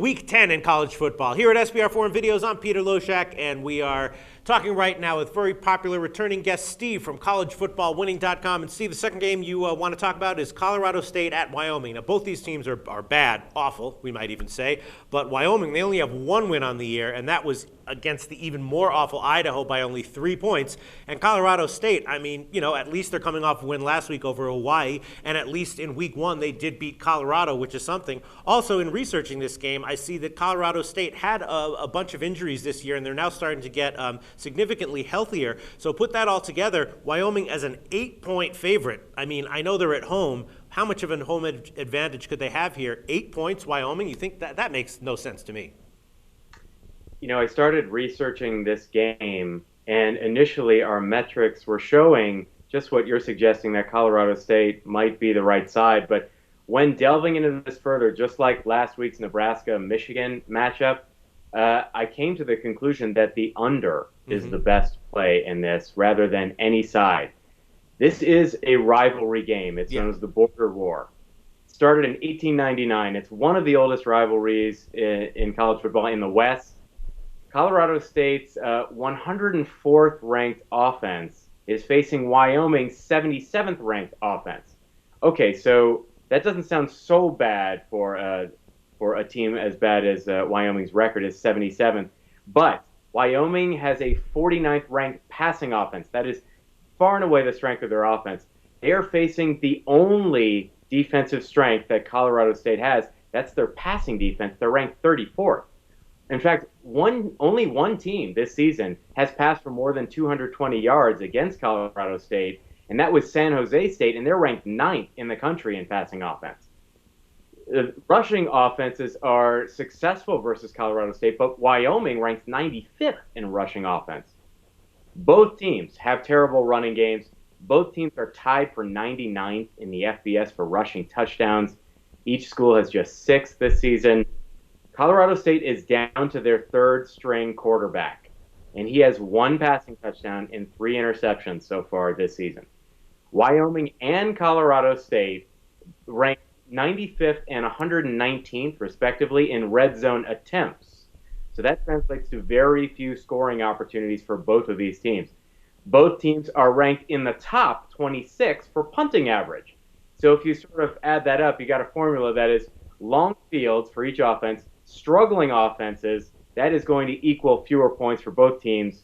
Week 10 in college football. Here at SBR Videos, I'm Peter Loshak, and we are talking right now with very popular returning guest Steve from collegefootballwinning.com. And Steve, the second game you want to talk about is Colorado State at Wyoming. Now, both these teams are bad, awful, we might even say. But Wyoming, they only have one win on the year, and that was against the even more awful Idaho by only 3 points. And Colorado State, I mean, at least they're coming off a win last week over Hawaii, and at least in week one they did beat Colorado, which is something. Also, in researching this game, I see that Colorado State had a bunch of injuries this year, and they're now starting to get significantly healthier. So put that all together, Wyoming as an 8-point favorite. I mean, I know they're at home. How much of a home advantage could they have here? 8 points, Wyoming? You think that makes no sense to me. I started researching this game, and initially our metrics were showing just what you're suggesting, that Colorado State might be the right side. But when delving into this further, just like last week's Nebraska-Michigan matchup, I came to the conclusion that the under is the best play in this rather than any side. This is a rivalry game. It's known as the Border War. It started in 1899. It's one of the oldest rivalries in college football in the West. Colorado State's 104th ranked offense is facing Wyoming's 77th ranked offense. Okay, so that doesn't sound so bad for a team as bad as Wyoming's record is 77th, but Wyoming has a 49th ranked passing offense. That is far and away the strength of their offense. They are facing the only defensive strength that Colorado State has. That's their passing defense. They're ranked 34th. In fact, only one team this season has passed for more than 220 yards against Colorado State, and that was San Jose State, and they're ranked 9th in the country in passing offense. Rushing offenses are successful versus Colorado State, but Wyoming ranks 95th in rushing offense. Both teams have terrible running games. Both teams are tied for 99th in the FBS for rushing touchdowns. Each school has just 6 this season. Colorado State is down to their third-string quarterback, and he has 1 passing touchdown and 3 interceptions so far this season. Wyoming and Colorado State rank 95th and 119th, respectively, in red zone attempts. So that translates to very few scoring opportunities for both of these teams. Both teams are ranked in the top 26 for punting average. So if you sort of add that up, you got a formula that is long fields for each offense, struggling offenses, that is going to equal fewer points for both teams.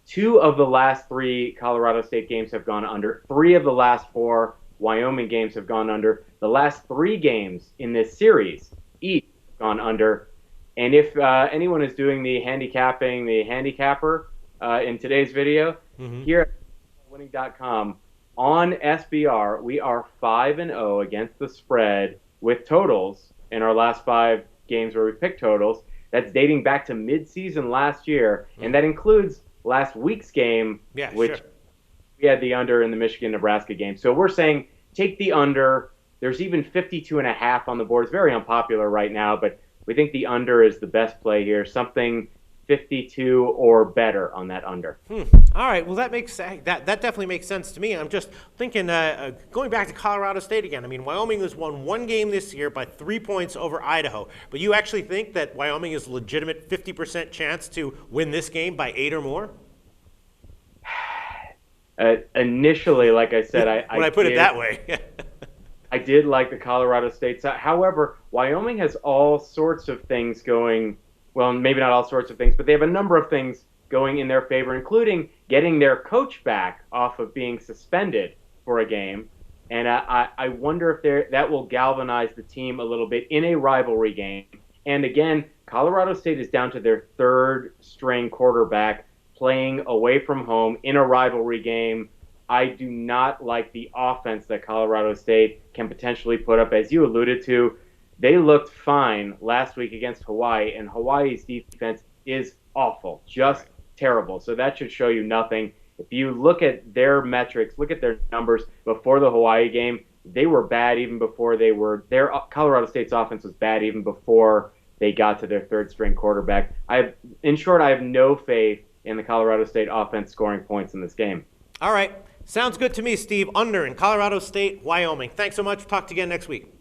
2 of the last 3 Colorado State games have gone under. 3 of the last 4 Wyoming games have gone under. The last 3 games in this series each have gone under. And if anyone is doing the handicapping, the handicapper in today's video, here at winning.com on SBR, we are 5-0 against the spread with totals in our last 5 games where we picked totals. That's dating back to mid-season last year, and that includes last week's game, which we had the under in the Michigan-Nebraska game. So we're saying take the under. There's even 52.5 on the board. It's very unpopular right now, but we think the under is the best play here. Something 52 or better on that under. All right, well that definitely makes sense to me. I'm just thinking, going back to Colorado State again. I mean, Wyoming has won 1 game this year by 3 points over Idaho. But you actually think that Wyoming is a legitimate 50% chance to win this game by 8 or more? Initially, like I said, when I put it that way. I did like the Colorado State side. However, Wyoming has all sorts of things going. Well, maybe not all sorts of things, but they have a number of things going in their favor, including getting their coach back off of being suspended for a game. And I wonder if that will galvanize the team a little bit in a rivalry game. And again, Colorado State is down to their third-string quarterback playing away from home in a rivalry game. I do not like the offense that Colorado State can potentially put up. As you alluded to, they looked fine last week against Hawaii, and Hawaii's defense is awful, just terrible. So that should show you nothing. If you look at their metrics, look at their numbers before the Hawaii game, they were bad even before Colorado State's offense was bad even before they got to their third-string quarterback. In short, I have no faith in the Colorado State offense scoring points in this game. All right. Sounds good to me, Steve. Under in Colorado State, Wyoming. Thanks so much. Talk to you again next week.